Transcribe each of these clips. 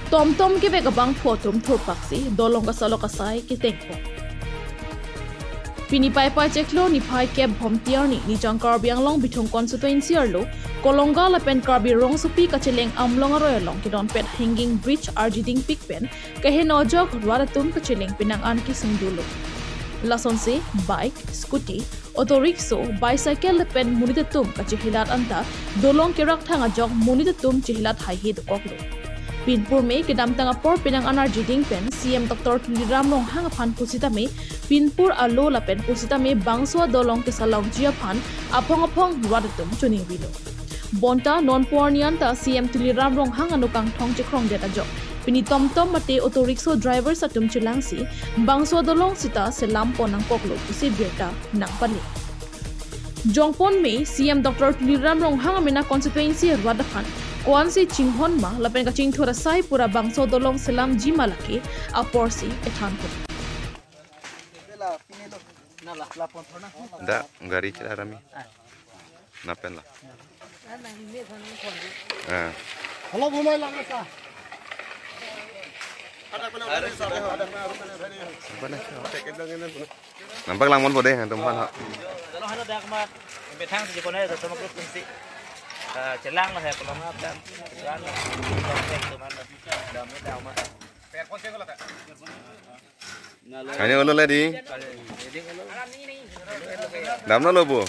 Tom Tom ke begabang photum thur paksi dolong ka salo kasai ki tengko. Pini pai pai ceklo ni pai kep bom tiarni ni jangkar biang long bitung constituency arlo kolonga la pen karbi rong supi ka cheleng amlong aroy long ki don pet hanging bridge arjiding pick pen ka he nojok rwadatum ka cheleng pinang an ki sungdulo. Lason se bike, scooty, auto rickshaw, bicycle le pen munitatum ka chihilat anta dolong kerak thanga jok munitatum chihilat hai he dokoklo. Pinpur में किदम तंग पर पिनंग अनार्जी डिंग pen CM doctor Tuliram लोंग हांग फान पुसिता में पिनपुर आलो ला पेन पुसिता में बांगसुआ दोलोंग के सलांग जिया फान अफोंग अफोंग रुवादतुम चुनिंग बिलो बोंटा नॉन पोर्नियंता सीएम तुलिराम लोंग हांग अनुकांग थोंग चिख्रोंग देता जो पिनी टमटम मते ऑटो रिक्शा ड्राइवर सतुम चिलांगसी बांगसुआ दोलोंग सिता सेलाम पोनंग कोकलो पुसि बेटा नांगपले जोंगपोन में सीएम डॉक्टर तुलिराम लोंग हांग मेना कॉन्स्टिट्यूएंसी रुवादफान Kuan si Chinghon ma lapen ka ching thura sai pura bangso dolong selam jima laki apor si ethan ko. Da gari cila rami. Napen lah. Hello bumai lang sa. Nampak lang mon pode han tumpan ha. Dalam hal dak ma betang si konai da sama grup kunci. Celang lah ya kalau nggak dan jalan teman damai damai. Hanya ulo lagi. Damno lo bu.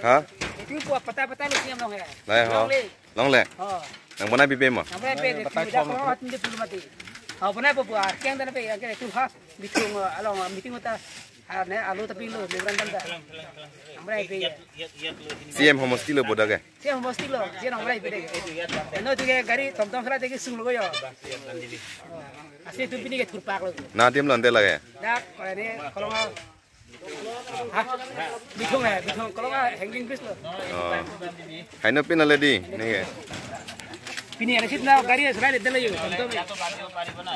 Hah? Itu buat peta-peta lu siam long ya. Lai ho. Long le. Nang mana pipe mo? Nang mana pipe? Tidak kalau hati dia belum mati. Apa mana buat? Kian tanah pipe yang itu ha. Bitung along meeting kita. Ada alu tapi lu lebaran tanda. Namanya pipe. CM homosti lo boda ke? CM homosti lo. CM namanya pipe. Eno tu ke gari tom-tom kira tegi sung lo yo. Asli tu pini ke turpak lo. Nah tim lo ante lagi. Dah kalau ini kalau nggak bitung ya, bitung. Kalau nggak hanging fish lo. Hai no pin ala di, nih ke? Pini ada sih na gari serai deh lagi. Tom-tom.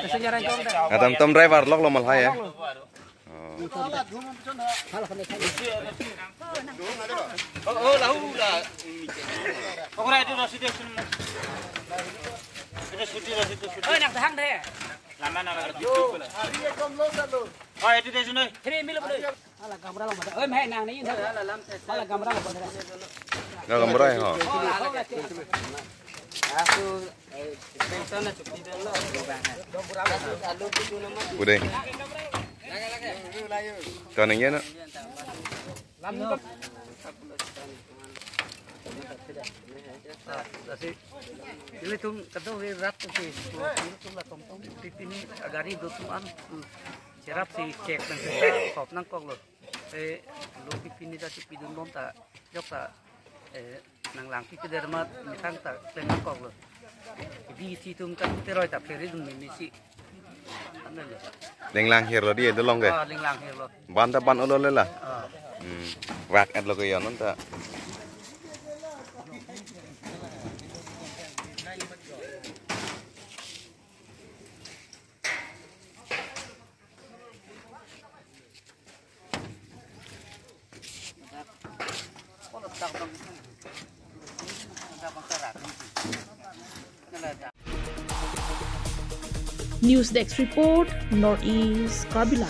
Kesenjaran tom-tom. Tom driver lok lo malhai ya. Oh lahu lah. Orang itu nasi dia sun. Itu suti nasi itu suti. Oh nak tahang deh. Lama nama. Oh itu dia sun. Ini milu boleh. Alah kamera lo mana? Oh meh nang ni. Alah kamera lo mana? Nggak gambar ya ho. Aku pensiun na cuti dulu. Udah. Kau nengnya no? Jadi tuh kata berat tuh sih. Itu lah tom-tom ini agari dua tuan. Cerap sih cek dan kita kop nangkok loh. Lo ini tadi pidun bom tak jok tak nang lang kita dermat misang tak nangkok loh. Di situ kan teroi tak ferry dun misi. Leng lang hir lo dia itu long ke? Leng lang hir lo. Banta ban ulo le lah. Wak at lo ke yon nonta. News Desk Report, Northeast Kabila.